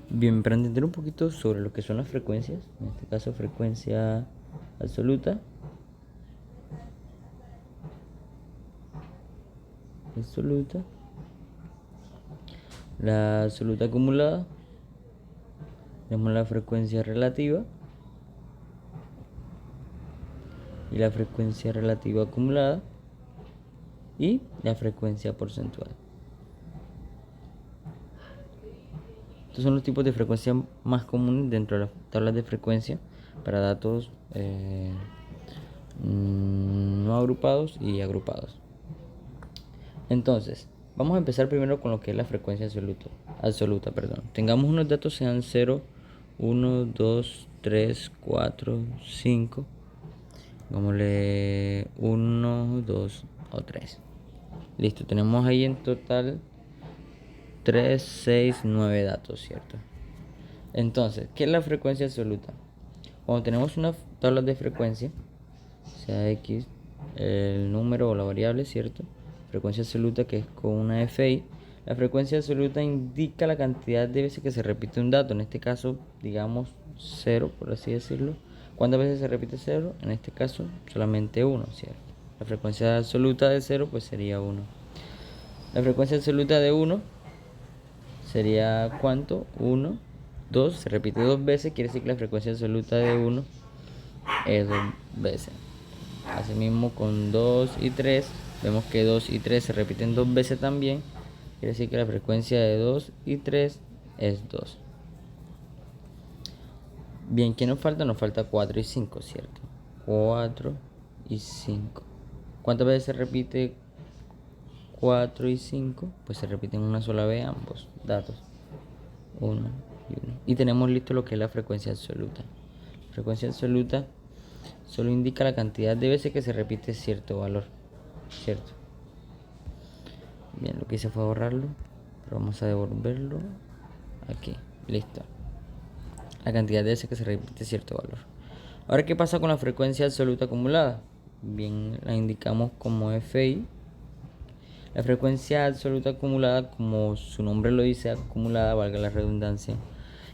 Bien, para entender un poquito sobre lo que son las frecuencias, en este caso frecuencia absoluta, la absoluta acumulada, tenemos la frecuencia relativa y la frecuencia relativa acumulada y la frecuencia porcentual. Estos son los tipos de frecuencia más comunes dentro de las tablas de frecuencia para datos no agrupados y agrupados. Entonces, vamos a empezar primero con lo que es la frecuencia absoluta. Tengamos unos datos, sean 0, 1, 2, 3, 4, 5. Pongámosle 1, 2 o 3. Listo, tenemos ahí en total 3, 6, 9 datos, ¿cierto? Entonces, ¿qué es la frecuencia absoluta? Cuando tenemos una tabla de frecuencia, sea X, el número o la variable, ¿cierto? Frecuencia absoluta, que es con una FI. La frecuencia absoluta indica la cantidad de veces que se repite un dato. En este caso, digamos 0, por así decirlo. ¿Cuántas veces se repite 0? En este caso, solamente 1, ¿cierto? La frecuencia absoluta de 0 pues sería 1. La frecuencia absoluta de 1 sería ¿cuánto? 1, 2, se repite 2 veces, quiere decir que la frecuencia absoluta de 1 es 2 veces. Asimismo con 2 y 3, vemos que 2 y 3 se repiten 2 veces también, quiere decir que la frecuencia de 2 y 3 es 2. Bien, ¿qué nos falta? Nos falta 4 y 5, ¿cierto? 4 y 5. ¿Cuántas veces se repite 4 y 5? Pues se repiten una sola vez ambos datos. 1 y 1. Y tenemos listo lo que es la frecuencia absoluta. La frecuencia absoluta solo indica la cantidad de veces que se repite cierto valor, ¿cierto? Bien, lo que hice fue borrarlo, pero vamos a devolverlo aquí. Listo. La cantidad de veces que se repite cierto valor. Ahora, ¿qué pasa con la frecuencia absoluta acumulada? Bien, la indicamos como FI. La frecuencia absoluta acumulada, como su nombre lo dice, acumulada, valga la redundancia,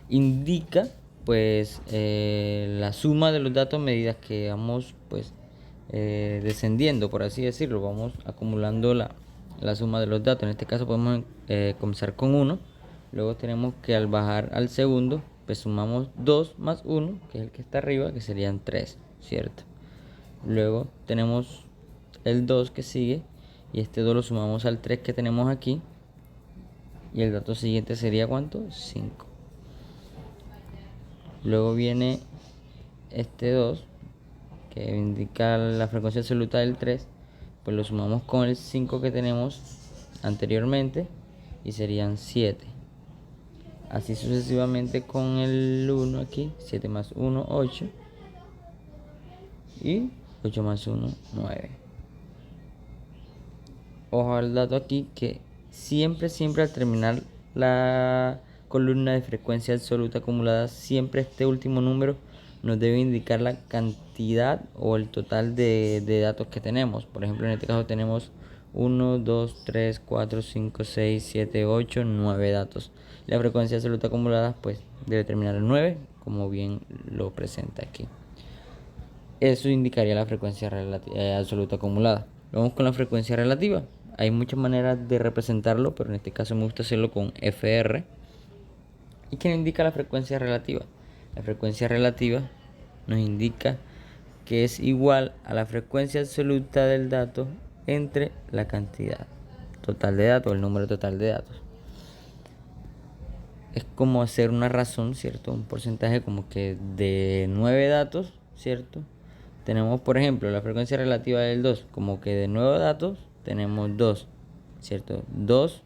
indica pues la suma de los datos a medida que vamos pues descendiendo, por así decirlo. Vamos acumulando la suma de los datos. En este caso podemos comenzar con 1, luego tenemos que al bajar al segundo pues sumamos 2 más 1, que es el que está arriba, que serían 3, ¿cierto? Luego tenemos el 2 que sigue, y este 2 lo sumamos al 3 que tenemos aquí, y el dato siguiente sería ¿cuánto? 5. Luego viene este 2 que indica la frecuencia absoluta del 3, pues lo sumamos con el 5 que tenemos anteriormente y serían 7. Así sucesivamente con el 1 aquí, 7 más 1, 8, y 8 más 1, 9. Ojo al dato aquí que siempre al terminar la columna de frecuencia absoluta acumulada, siempre este último número nos debe indicar la cantidad o el total de datos que tenemos. Por ejemplo, en este caso tenemos 1, 2, 3, 4, 5, 6, 7, 8, 9 datos. La frecuencia absoluta acumulada pues debe terminar en 9, como bien lo presenta aquí. Eso indicaría la frecuencia absoluta acumulada. Vamos con la frecuencia relativa. Hay muchas maneras de representarlo, pero en este caso me gusta hacerlo con FR. ¿Y qué indica la frecuencia relativa? La frecuencia relativa nos indica que es igual a la frecuencia absoluta del dato entre la cantidad total de datos, el número total de datos. Es como hacer una razón, ¿cierto? Un porcentaje como que de 9 datos, ¿cierto? Tenemos, por ejemplo, la frecuencia relativa del 2, como que de 9 datos tenemos 2, ¿cierto? 2,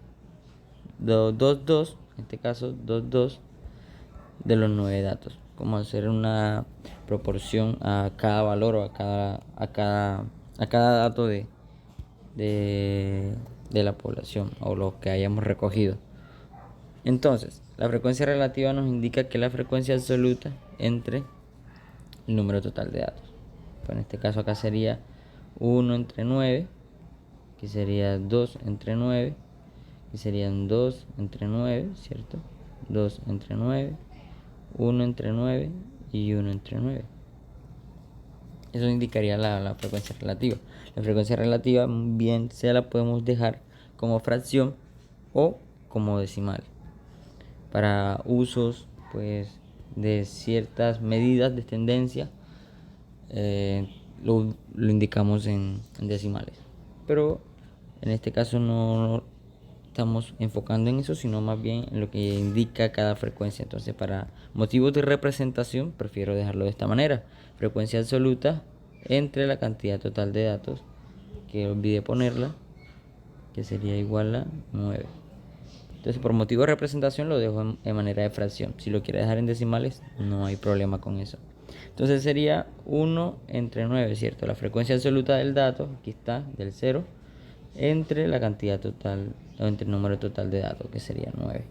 2, 2, 2, en este caso 2, 2 de los 9 datos. Como hacer una proporción a cada valor o a cada dato de la población o lo que hayamos recogido. Entonces, la frecuencia relativa nos indica que la frecuencia absoluta entre el número total de datos. Pues en este caso acá sería 1 entre 9, que sería 2 entre 9, que serían 2 entre 9, ¿cierto? 2 entre 9, 1 entre 9 y 1 entre 9. Eso indicaría la frecuencia relativa. La frecuencia relativa bien sea la podemos dejar como fracción o como decimal. Para usos pues de ciertas medidas de tendencia lo indicamos en decimales. Pero en este caso no estamos enfocando en eso, sino más bien en lo que indica cada frecuencia. Entonces, para motivos de representación, prefiero dejarlo de esta manera: frecuencia absoluta entre la cantidad total de datos, que olvidé ponerla, que sería igual a 9. Entonces, por motivo de representación lo dejo en manera de fracción. Si lo quiere dejar en decimales, no hay problema con eso. Entonces sería 1 entre 9, ¿cierto? La frecuencia absoluta del dato, aquí está, del 0, entre la cantidad total, o entre el número total de datos, que sería 9.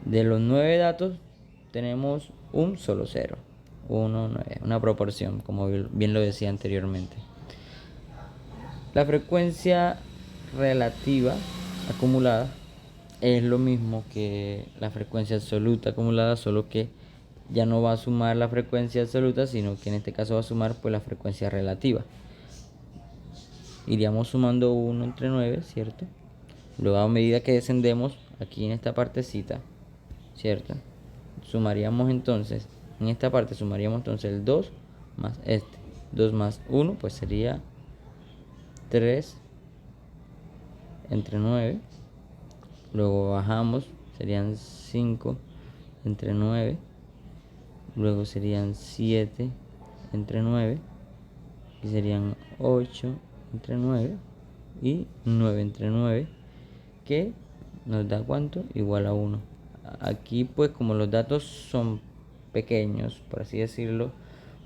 De los 9 datos, tenemos un solo 0. 1, 9, una proporción, como bien lo decía anteriormente. La frecuencia relativa acumulada es lo mismo que la frecuencia absoluta acumulada, solo que ya no va a sumar la frecuencia absoluta, sino que en este caso va a sumar pues la frecuencia relativa. Iríamos sumando 1 entre 9, ¿cierto? Luego, a medida que descendemos aquí en esta partecita, ¿cierto? Sumaríamos entonces, en esta parte sumaríamos entonces el 2 más este. 2 más 1 pues sería 3 entre 9. Luego bajamos, serían 5 entre 9. Luego serían 7 entre 9. Y serían 8 entre 9. Y 9 entre 9. Que nos da ¿cuánto? Igual a 1. Aquí pues como los datos son pequeños, por así decirlo,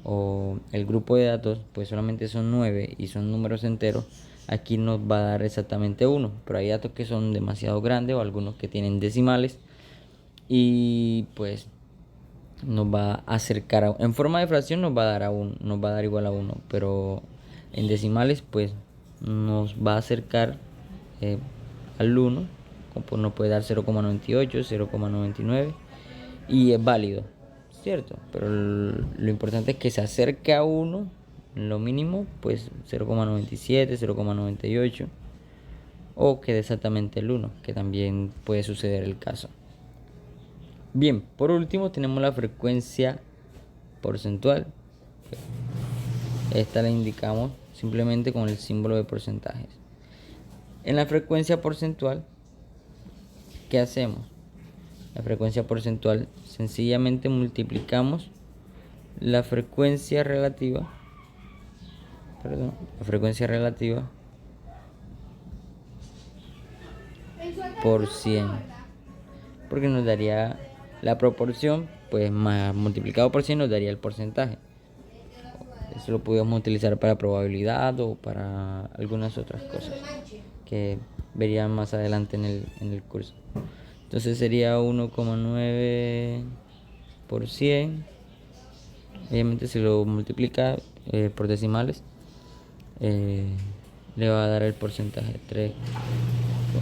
o el grupo de datos pues solamente son 9 y son números enteros, aquí nos va a dar exactamente 1. Pero hay datos que son demasiado grandes o algunos que tienen decimales y pues nos va a acercar en forma de fracción nos va a dar nos va a dar igual a 1, pero en decimales pues nos va a acercar al 1, como nos puede dar 0,98, 0,99 y es válido, cierto, pero lo importante es que se acerque a 1, lo mínimo pues 0,97, 0,98, o que dé exactamente el 1, que también puede suceder el caso. Bien, por último tenemos la frecuencia porcentual. Esta la indicamos simplemente con el símbolo de porcentajes. En la frecuencia porcentual, ¿qué hacemos? La frecuencia porcentual, sencillamente multiplicamos la frecuencia relativa, por 100, porque nos daría la proporción, pues más multiplicado por 100 nos daría el porcentaje. Eso lo podemos utilizar para probabilidad o para algunas otras cosas que verían más adelante en el curso. Entonces sería 1,9 por 100. Obviamente si lo multiplica por decimales, le va a dar el porcentaje 3.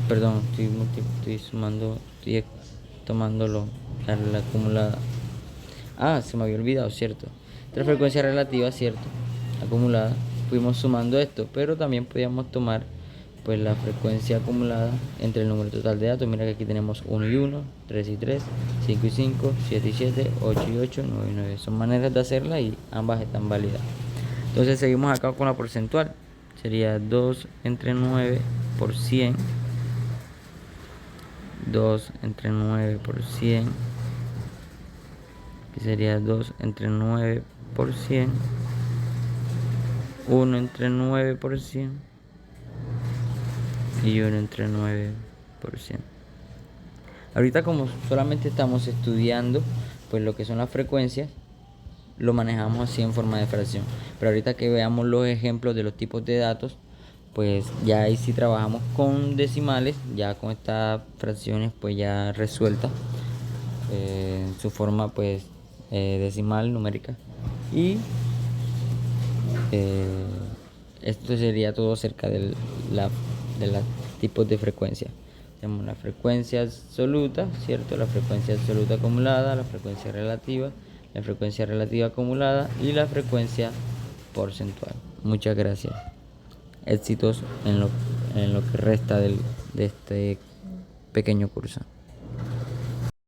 Perdón, estoy sumando, estoy tomándolo la acumulada. Se me había olvidado, cierto. Esta frecuencia relativa, cierto, acumulada. Fuimos sumando esto, pero también podíamos tomar pues la frecuencia acumulada entre el número total de datos. Mira que aquí tenemos 1 y 1, 3 y 3, 5 y 5, 7 y 7, 8 y 8, 9 y 9. Son maneras de hacerla y ambas están válidas. Entonces seguimos acá con la porcentual. Sería 2 entre 9 por 100. 2 entre 9 por 100. Aquí sería 2 entre 9 por 100. 1 entre 9 por 100. Y 1 entre 9 por 100. Ahorita como solamente estamos estudiando pues lo que son las frecuencias, lo manejamos así en forma de fracción. Pero ahorita que veamos los ejemplos de los tipos de datos, pues ya ahí sí trabajamos con decimales, ya con estas fracciones pues ya resueltas en su forma pues decimal, numérica. Y esto sería todo acerca de los tipos de frecuencia. Tenemos la frecuencia absoluta, ¿cierto? La frecuencia absoluta acumulada, la frecuencia relativa acumulada y la frecuencia porcentual. Muchas gracias. Éxitos en lo que resta de este pequeño curso.